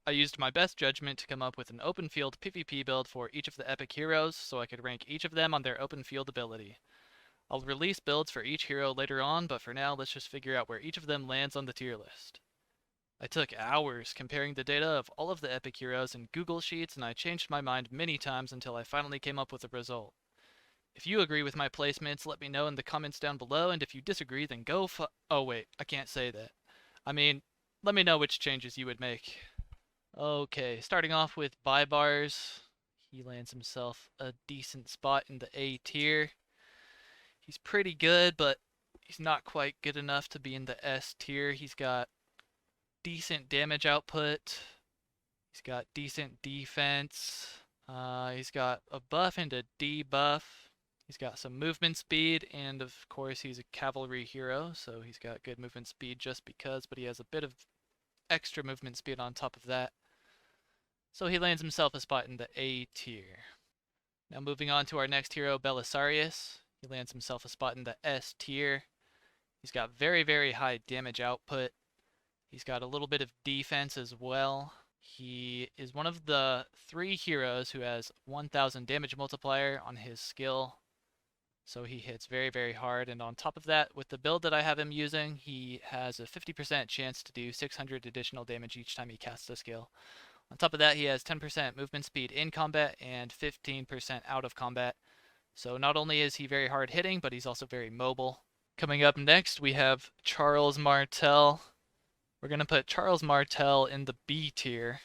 I used my best judgment to come up with an open field PvP build for each of the epic heroes so I could rank each of them on their open field ability. I'll release builds for each hero later on, but for now let's just figure out where each of them lands on the tier list. I took hours comparing the data of all of the epic heroes in Google Sheets, and I changed my mind many times until I finally came up with a result. If you agree with my placements, let me know in the comments down below, and if you disagree, then oh wait, I can't say that. I mean, let me know which changes you would make. Okay, starting off with Bybars. He lands himself a decent spot in the A tier. He's pretty good, but he's not quite good enough to be in the S tier. He's got decent damage output. He's got decent defense. He's got a buff and a debuff. He's got some movement speed, and of course he's a cavalry hero, so he's got good movement speed just because, but he has a bit of extra movement speed on top of that. So he lands himself a spot in the A tier. Now moving on to our next hero, Belisarius. He lands himself a spot in the S tier. He's got very, very high damage output. He's got a little bit of defense as well. He is one of the 3 heroes who has 1000 damage multiplier on his skill. So he hits very, very hard, and on top of that, with the build that I have him using, he has a 50% chance to do 600 additional damage each time he casts a skill. On top of that, he has 10% movement speed in combat and 15% out of combat. So not only is he very hard hitting, but he's also very mobile. Coming up next, we have Charles Martel. We're going to put Charles Martel in the B tier.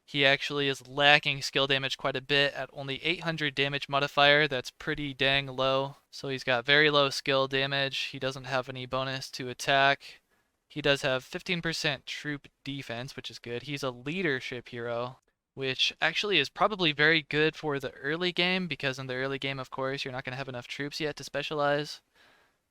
He actually is lacking skill damage quite a bit at only 800 damage modifier. That's pretty dang low. So he's got very low skill damage. He doesn't have any bonus to attack. He does have 15% troop defense, which is good. He's a leadership hero, which actually is probably very good for the early game, because in the early game, of course, you're not going to have enough troops yet to specialize.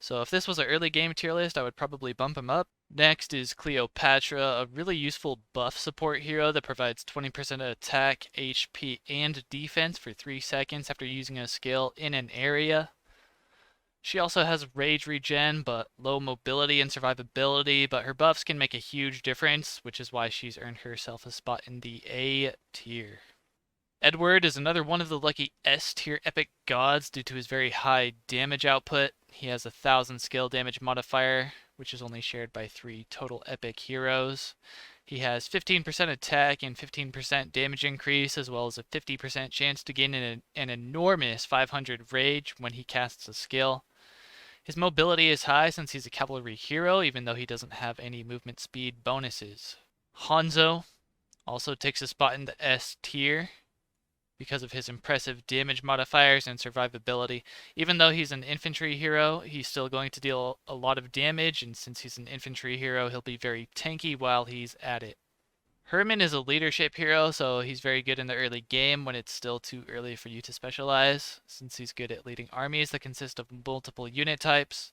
So if this was an early game tier list, I would probably bump him up. Next is Cleopatra, a really useful buff support hero that provides 20% attack, HP, and defense for 3 seconds after using a skill in an area. She also has rage regen, but low mobility and survivability, but her buffs can make a huge difference, which is why she's earned herself a spot in the A tier. Edward is another one of the lucky S tier epic gods due to his very high damage output. He has 1000 skill damage modifier, which is only shared by 3 total epic heroes. He has 15% attack and 15% damage increase, as well as a 50% chance to gain an enormous 500 rage when he casts a skill. His mobility is high since he's a cavalry hero, even though he doesn't have any movement speed bonuses. Hanzo also takes a spot in the S tier because of his impressive damage modifiers and survivability. Even though he's an infantry hero, he's still going to deal a lot of damage, and since he's an infantry hero, he'll be very tanky while he's at it. Herman is a leadership hero, so he's very good in the early game when it's still too early for you to specialize, since he's good at leading armies that consist of multiple unit types.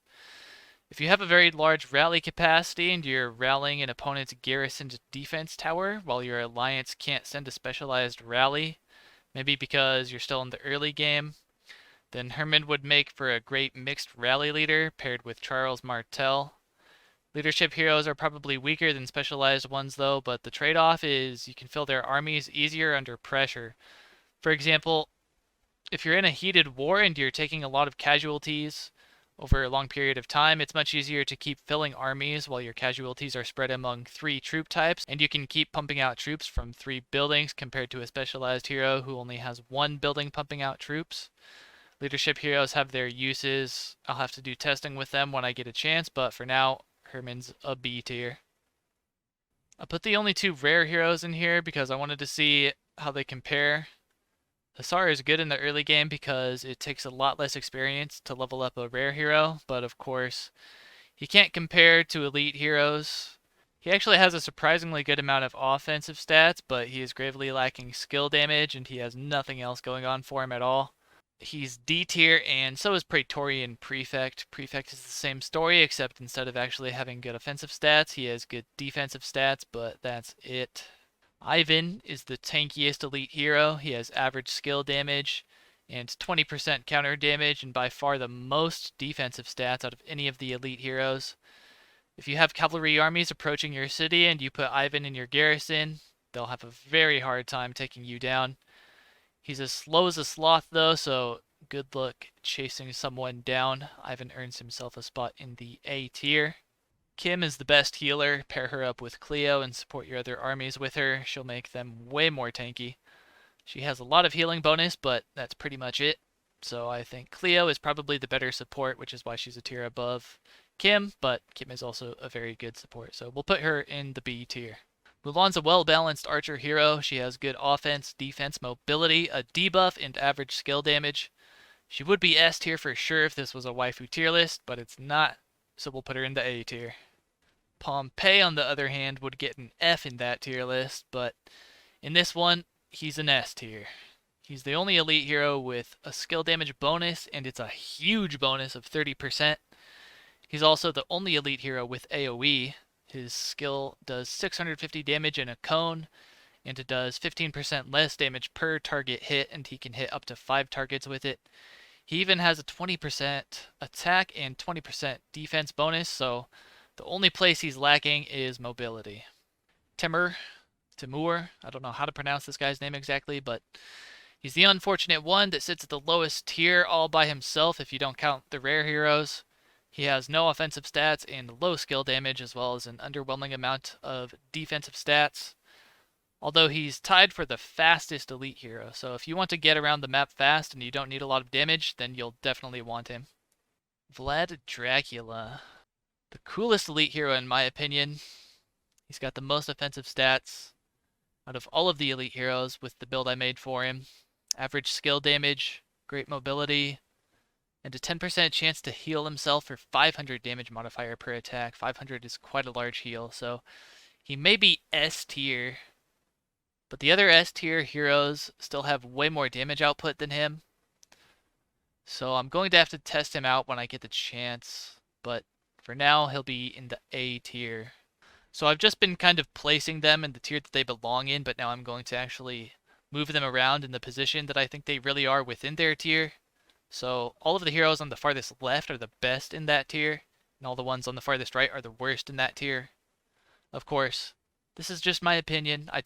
If you have a very large rally capacity and you're rallying an opponent's garrisoned defense tower while your alliance can't send a specialized rally, maybe because you're still in the early game, then Herman would make for a great mixed rally leader paired with Charles Martel. Leadership heroes are probably weaker than specialized ones though, but the trade-off is you can fill their armies easier under pressure. For example, if you're in a heated war and you're taking a lot of casualties over a long period of time, it's much easier to keep filling armies while your casualties are spread among 3 troop types, and you can keep pumping out troops from 3 buildings compared to a specialized hero who only has 1 building pumping out troops. Leadership heroes have their uses. I'll have to do testing with them when I get a chance, but for now, Herman's a B tier. I put the only 2 rare heroes in here because I wanted to see how they compare. Hussar is good in the early game because it takes a lot less experience to level up a rare hero, but of course, he can't compare to elite heroes. He actually has a surprisingly good amount of offensive stats, but he is gravely lacking skill damage and he has nothing else going on for him at all. He's D tier, and so is Praetorian Prefect. Prefect is the same story, except instead of actually having good offensive stats, he has good defensive stats, but that's it. Ivan is the tankiest elite hero. He has average skill damage and 20% counter damage, and by far the most defensive stats out of any of the elite heroes. If you have cavalry armies approaching your city and you put Ivan in your garrison, they'll have a very hard time taking you down. He's as slow as a sloth, though, so good luck chasing someone down. Ivan earns himself a spot in the A tier. Kim is the best healer. Pair her up with Cleo and support your other armies with her. She'll make them way more tanky. She has a lot of healing bonus, but that's pretty much it. So I think Cleo is probably the better support, which is why she's a tier above Kim, but Kim is also a very good support. So we'll put her in the B tier. Mulan's a well-balanced archer hero. She has good offense, defense, mobility, a debuff, and average skill damage. She would be S tier for sure if this was a waifu tier list, but it's not, so we'll put her in the A tier. Pompei, on the other hand, would get an F in that tier list, but in this one, he's an S tier. He's the only elite hero with a skill damage bonus, and it's a huge bonus of 30%. He's also the only elite hero with AoE. His skill does 650 damage in a cone, and it does 15% less damage per target hit, and he can hit up to 5 targets with it. He even has a 20% attack and 20% defense bonus, so the only place he's lacking is mobility. Timur, I don't know how to pronounce this guy's name exactly, but he's the unfortunate one that sits at the lowest tier all by himself if you don't count the rare heroes. He has no offensive stats and low skill damage, as well as an underwhelming amount of defensive stats. Although he's tied for the fastest elite hero, so if you want to get around the map fast and you don't need a lot of damage, then you'll definitely want him. Vlad Dracula. The coolest elite hero in my opinion. He's got the most offensive stats out of all of the elite heroes with the build I made for him. Average skill damage, great mobility, and a 10% chance to heal himself for 500 damage modifier per attack. 500 is quite a large heal, so he may be S tier, but the other S tier heroes still have way more damage output than him. So I'm going to have to test him out when I get the chance, but for now he'll be in the A tier. So I've just been kind of placing them in the tier that they belong in, but now I'm going to actually move them around in the position that I think they really are within their tier. So all of the heroes on the farthest left are the best in that tier, and all the ones on the farthest right are the worst in that tier. Of course, this is just my opinion. I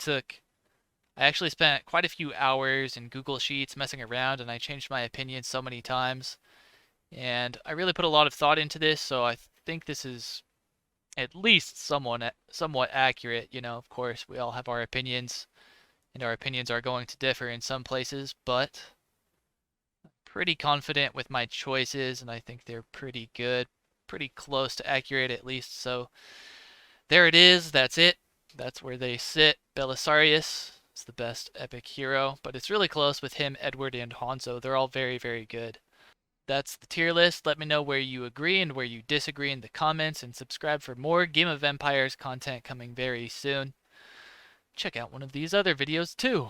actually spent quite a few hours in Google Sheets messing around, and I changed my opinion so many times. And I really put a lot of thought into this, so I think this is at least somewhat accurate. You know, of course, we all have our opinions, and our opinions are going to differ in some places, but I'm pretty confident with my choices, and I think they're pretty good, pretty close to accurate at least. So there it is. That's it. That's where they sit. Belisarius is the best epic hero, but it's really close with him, Edward, and Hanzo. They're all very, very good. That's the tier list. Let me know where you agree and where you disagree in the comments, and subscribe for more Game of Empires content coming very soon. Check out one of these other videos too.